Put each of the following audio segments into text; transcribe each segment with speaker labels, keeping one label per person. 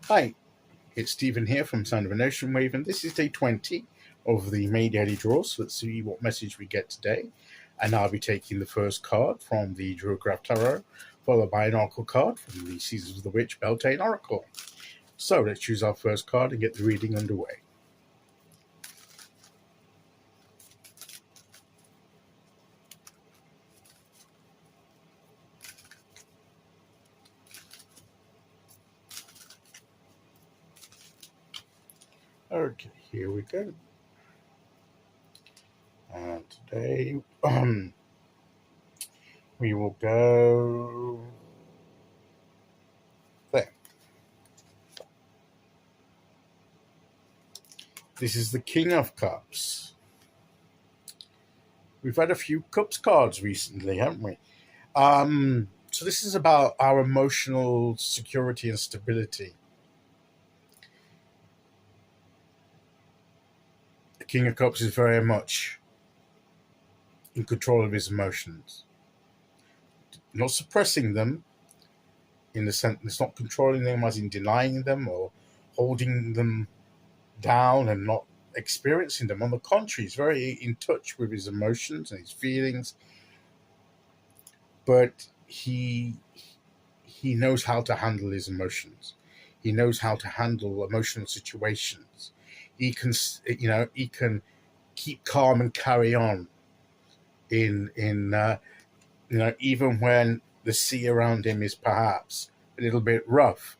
Speaker 1: Hi, it's Stephen here from Sound of an Ocean Wave, and this is day 20 of the May Daily Draw. So let's see what message we get today. And I'll be taking the first card from the Druidcraft Tarot, followed by an oracle card from the Seasons of the Witch Beltane Oracle. So let's choose our first card and get the reading underway. Okay, here we go. And today we will go there. This is the King of Cups. We've had a few Cups cards recently, haven't we? So this is about our emotional security and stability. The King of Cups is very much in control of his emotions. Not suppressing them in the sense it's not controlling them as in denying them or holding them down and not experiencing them. On the contrary, he's very in touch with his emotions and his feelings, but he knows how to handle his emotions. He knows how to handle emotional situations. He can keep calm and carry on in even when the sea around him is perhaps a little bit rough.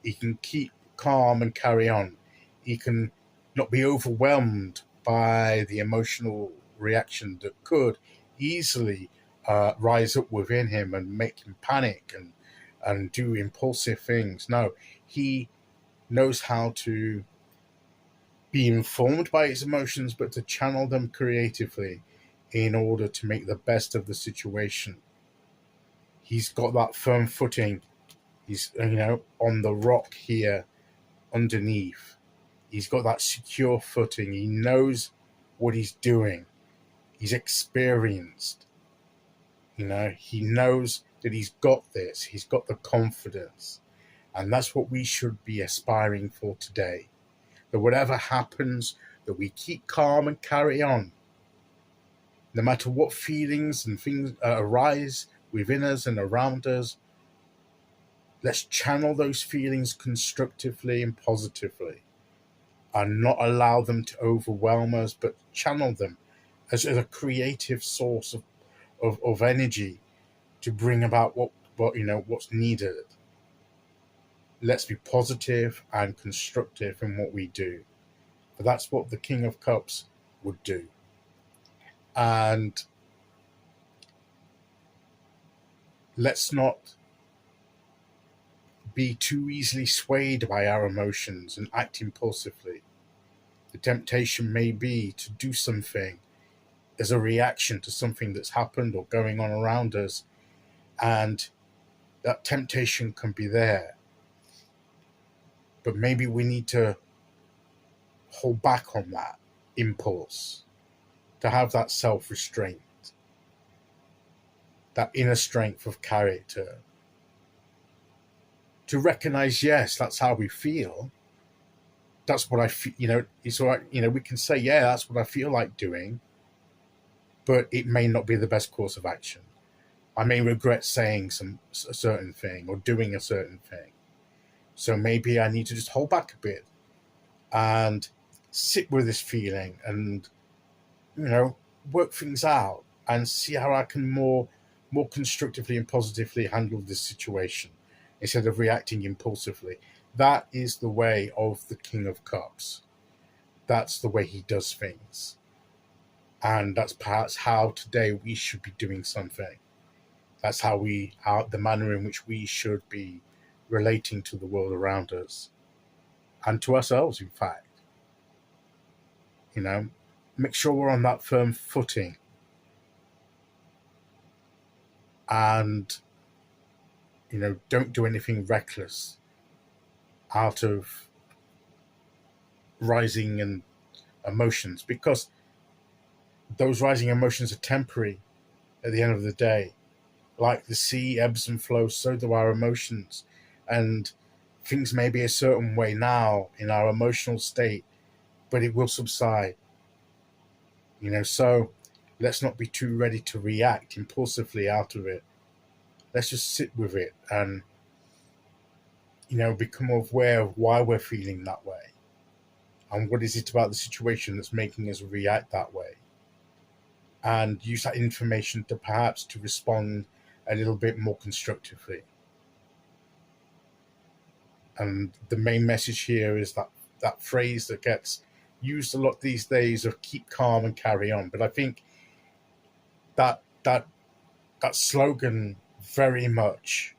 Speaker 1: He can keep calm and carry on. He can not be overwhelmed by the emotional reaction that could easily rise up within him and make him panic and do impulsive things. No, he knows how to be informed by his emotions, but to channel them creatively in order to make the best of the situation. He's got that firm footing. He's on the rock here underneath. He's got that secure footing. He knows what he's doing. He's experienced. He knows that he's got this. He's got the confidence. And that's what we should be aspiring for today. That whatever happens, that we keep calm and carry on. No matter what feelings and things arise within us and around us, let's channel those feelings constructively and positively and not allow them to overwhelm us, but channel them as a creative source of energy to bring about what's needed. Let's be positive and constructive in what we do. But that's what the King of Cups would do. And let's not be too easily swayed by our emotions and act impulsively. The temptation may be to do something as a reaction to something that's happened or going on around us, and that temptation can be there. But maybe we need to hold back on that impulse, to have that self-restraint, that inner strength of character, to recognize, yes, that's how we feel. That's what I feel, it's all right, we can say, yeah, that's what I feel like doing, but it may not be the best course of action. I may regret saying a certain thing or doing a certain thing. So maybe I need to just hold back a bit and sit with this feeling and, work things out and see how I can more constructively and positively handle this situation instead of reacting impulsively. That is the way of the King of Cups. That's the way he does things. And that's perhaps how today we should be doing something. That's how the manner in which we should be relating to the world around us and to ourselves, in fact. Make sure we're on that firm footing and, don't do anything reckless out of rising emotions, because those rising emotions are temporary at the end of the day. Like the sea ebbs and flows, so do our emotions. And things may be a certain way now in our emotional state, but it will subside. So let's not be too ready to react impulsively out of it. Let's just sit with it and, become aware of why we're feeling that way. And what is it about the situation that's making us react that way? And use that information to perhaps to respond a little bit more constructively. And the main message here is that phrase that gets used a lot these days of keep calm and carry on. But I think that slogan very much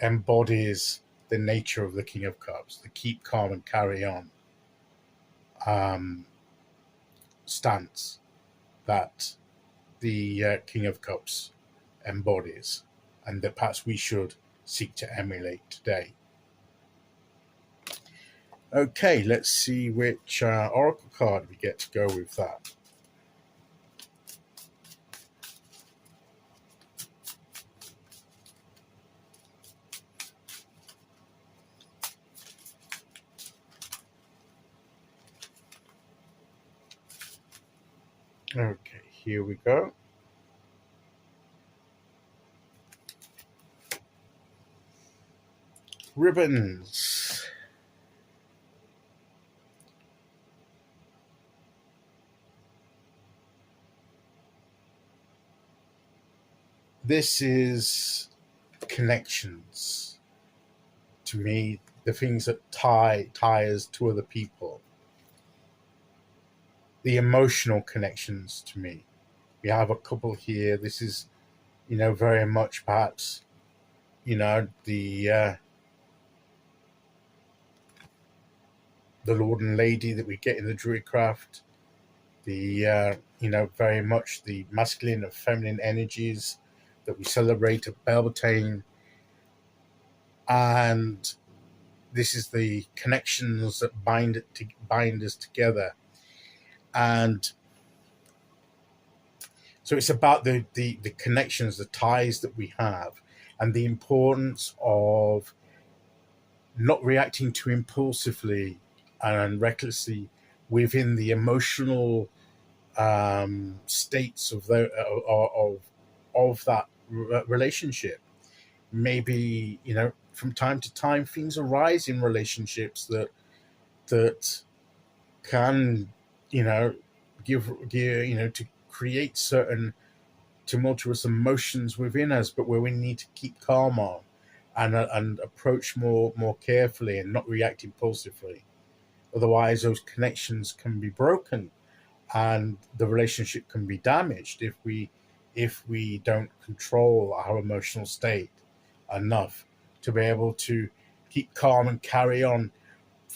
Speaker 1: embodies the nature of the King of Cups, the keep calm and carry on stance that the King of Cups embodies, and that perhaps we should seek to emulate today. Okay, let's see which oracle card we get to go with that. Okay, here we go. Ribbons. This is connections. To me, the things that tie us to other people. The emotional connections to me. We have a couple here. This is, very much perhaps, the Lord and Lady that we get in the Druidcraft. The, very much the masculine and feminine energies that we celebrate at Beltane. And this is the connections that bind us together. And so it's about the connections, the ties that we have, and the importance of not reacting too impulsively and recklessly within the emotional states of that relationship. Maybe, from time to time things arise in relationships that can, give to create certain tumultuous emotions within us, but where we need to keep calm on and approach more carefully and not react impulsively. Otherwise, those connections can be broken, and the relationship can be damaged if we don't control our emotional state enough to be able to keep calm and carry on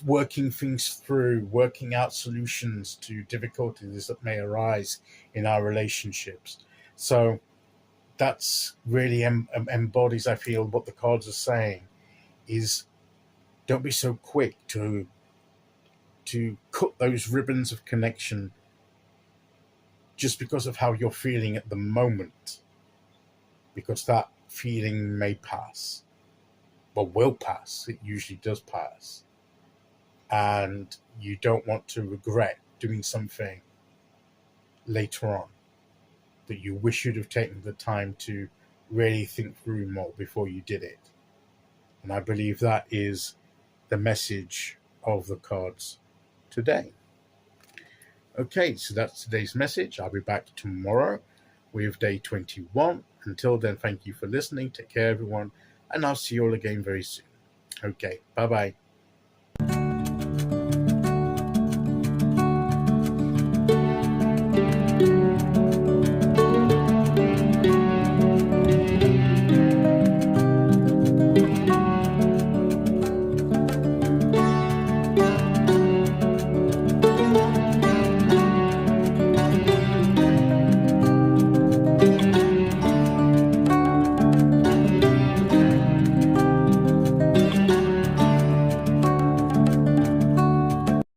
Speaker 1: working things through, working out solutions to difficulties that may arise in our relationships. So that's really embodies, I feel, what the cards are saying is don't be so quick to cut those ribbons of connection just because of how you're feeling at the moment, because that feeling may pass, or will pass. It usually does pass. And you don't want to regret doing something later on that you wish you'd have taken the time to really think through more before you did it. And I believe that is the message of the cards today. Okay, so that's today's message. I'll be back tomorrow with day 21. Until then, thank you for listening. Take care, everyone, and I'll see you all again very soon. Okay, bye-bye.